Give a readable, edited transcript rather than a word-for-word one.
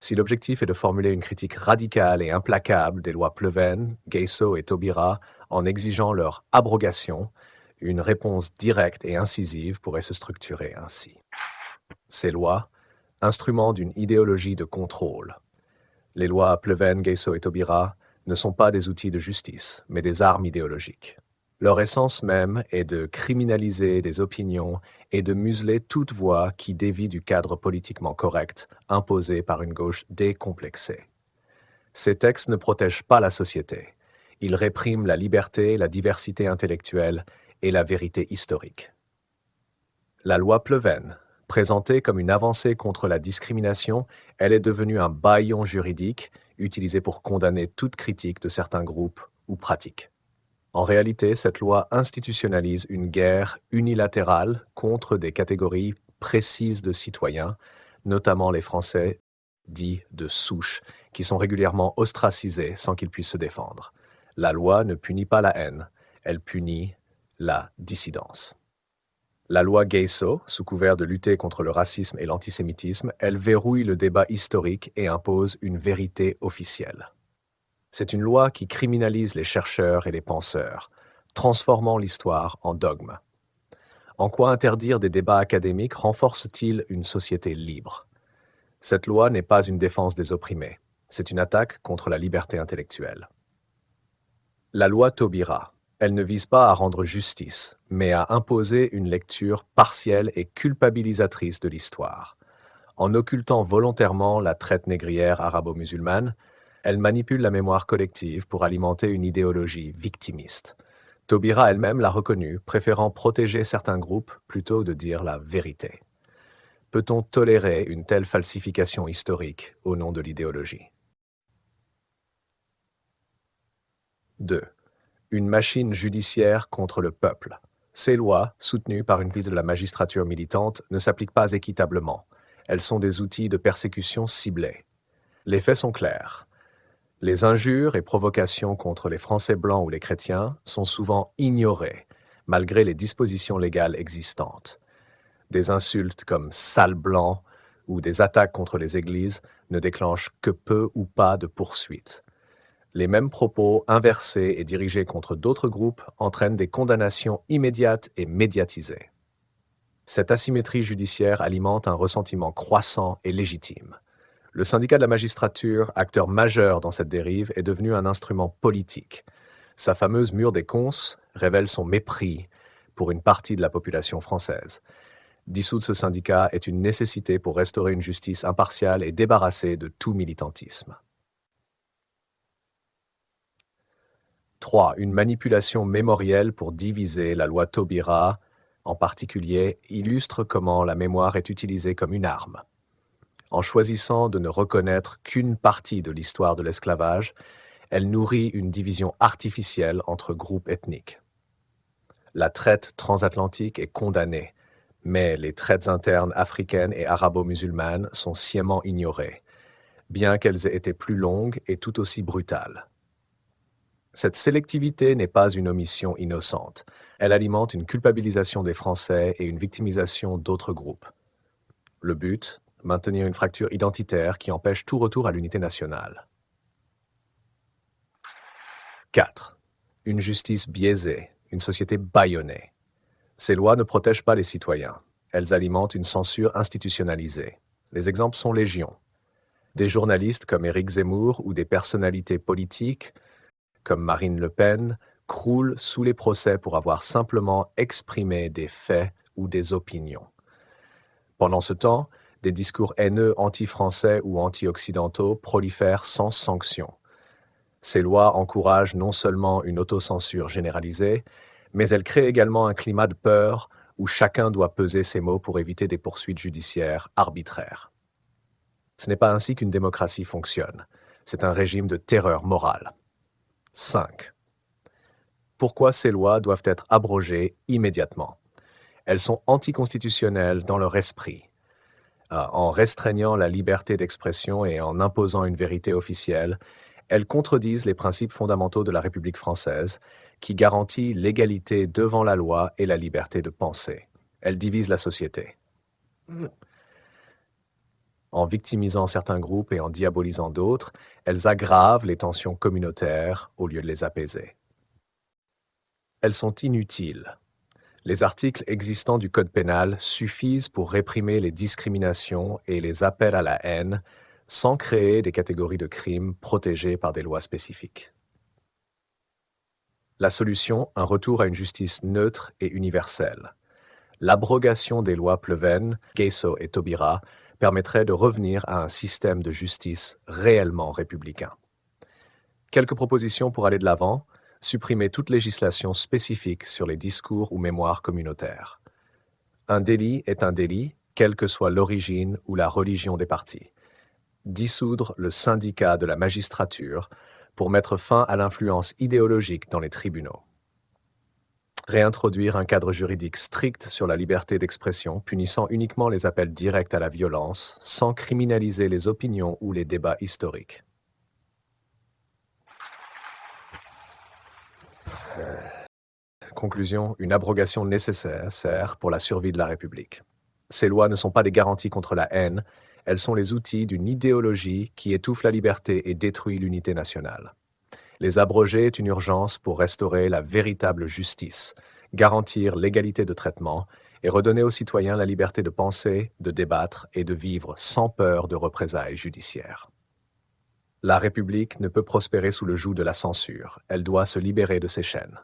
Si l'objectif est de formuler une critique radicale et implacable des lois Pleven, Guesso et Taubira en exigeant leur abrogation, une réponse directe et incisive pourrait se structurer ainsi. Ces lois, instruments d'une idéologie de contrôle. Les lois Pleven, Guesso et Taubira ne sont pas des outils de justice, mais des armes idéologiques. Leur essence même est de criminaliser des opinions et de museler toute voix qui dévie du cadre politiquement correct imposé par une gauche décomplexée. Ces textes ne protègent pas la société. Ils répriment la liberté, la diversité intellectuelle et la vérité historique. La loi Pleven, présentée comme une avancée contre la discrimination, elle est devenue un bâillon juridique utilisé pour condamner toute critique de certains groupes ou pratiques. En réalité, cette loi institutionnalise une guerre unilatérale contre des catégories précises de citoyens, notamment les Français dits de souche, qui sont régulièrement ostracisés sans qu'ils puissent se défendre. La loi ne punit pas la haine, elle punit la dissidence. La loi Guesso, sous couvert de lutter contre le racisme et l'antisémitisme, elle verrouille le débat historique et impose une vérité officielle. C'est une loi qui criminalise les chercheurs et les penseurs, transformant l'histoire en dogme. En quoi interdire des débats académiques renforce-t-il une société libre? Cette loi n'est pas une défense des opprimés, c'est une attaque contre la liberté intellectuelle. La loi Taubira, elle ne vise pas à rendre justice, mais à imposer une lecture partielle et culpabilisatrice de l'histoire. En occultant volontairement la traite négrière arabo-musulmane, elle manipule la mémoire collective pour alimenter une idéologie victimiste. Taubira elle-même l'a reconnu, préférant protéger certains groupes plutôt que de dire la vérité. Peut-on tolérer une telle falsification historique au nom de l'idéologie? 2. Une machine judiciaire contre le peuple. Ces lois, soutenues par une ville de la magistrature militante, ne s'appliquent pas équitablement. Elles sont des outils de persécution ciblés. Les faits sont clairs. Les injures et provocations contre les Français blancs ou les chrétiens sont souvent ignorées, malgré les dispositions légales existantes. Des insultes comme «sale blanc» ou des attaques contre les églises ne déclenchent que peu ou pas de poursuites. Les mêmes propos inversés et dirigés contre d'autres groupes entraînent des condamnations immédiates et médiatisées. Cette asymétrie judiciaire alimente un ressentiment croissant et légitime. Le syndicat de la magistrature, acteur majeur dans cette dérive, est devenu un instrument politique. Sa fameuse mur des conses révèle son mépris pour une partie de la population française. Dissoudre ce syndicat est une nécessité pour restaurer une justice impartiale et débarrassée de tout militantisme. 3. Une manipulation mémorielle pour diviser. La loi Taubira, en particulier, illustre comment la mémoire est utilisée comme une arme. En choisissant de ne reconnaître qu'une partie de l'histoire de l'esclavage, elle nourrit une division artificielle entre groupes ethniques. La traite transatlantique est condamnée, mais les traites internes africaines et arabo-musulmanes sont sciemment ignorées, bien qu'elles aient été plus longues et tout aussi brutales. Cette sélectivité n'est pas une omission innocente. Elle alimente une culpabilisation des Français et une victimisation d'autres groupes. Le but, maintenir une fracture identitaire qui empêche tout retour à l'unité nationale. 4. Une justice biaisée, une société bâillonnée. Ces lois ne protègent pas les citoyens. Elles alimentent une censure institutionnalisée. Les exemples sont légion. Des journalistes comme Éric Zemmour ou des personnalités politiques comme Marine Le Pen croulent sous les procès pour avoir simplement exprimé des faits ou des opinions. Pendant ce temps, des discours haineux anti-français ou anti-occidentaux prolifèrent sans sanction. Ces lois encouragent non seulement une autocensure généralisée, mais elles créent également un climat de peur où chacun doit peser ses mots pour éviter des poursuites judiciaires arbitraires. Ce n'est pas ainsi qu'une démocratie fonctionne. C'est un régime de terreur morale. 5. Pourquoi ces lois doivent être abrogées immédiatement? Elles sont anticonstitutionnelles dans leur esprit. En restreignant la liberté d'expression et en imposant une vérité officielle, elles contredisent les principes fondamentaux de la République française, qui garantit l'égalité devant la loi et la liberté de penser. Elles divisent la société. En victimisant certains groupes et en diabolisant d'autres, elles aggravent les tensions communautaires au lieu de les apaiser. Elles sont inutiles. Les articles existants du Code pénal suffisent pour réprimer les discriminations et les appels à la haine sans créer des catégories de crimes protégées par des lois spécifiques. La solution, un retour à une justice neutre et universelle. L'abrogation des lois Pleven, Gayso et Taubira permettrait de revenir à un système de justice réellement républicain. Quelques propositions pour aller de l'avant: supprimer toute législation spécifique sur les discours ou mémoires communautaires. Un délit est un délit, quelle que soit l'origine ou la religion des parties. Dissoudre le syndicat de la magistrature pour mettre fin à l'influence idéologique dans les tribunaux. Réintroduire un cadre juridique strict sur la liberté d'expression, punissant uniquement les appels directs à la violence, sans criminaliser les opinions ou les débats historiques. Conclusion, une abrogation nécessaire pour la survie de la République. Ces lois ne sont pas des garanties contre la haine, elles sont les outils d'une idéologie qui étouffe la liberté et détruit l'unité nationale. Les abroger est une urgence pour restaurer la véritable justice, garantir l'égalité de traitement et redonner aux citoyens la liberté de penser, de débattre et de vivre sans peur de représailles judiciaires. La République ne peut prospérer sous le joug de la censure, elle doit se libérer de ses chaînes.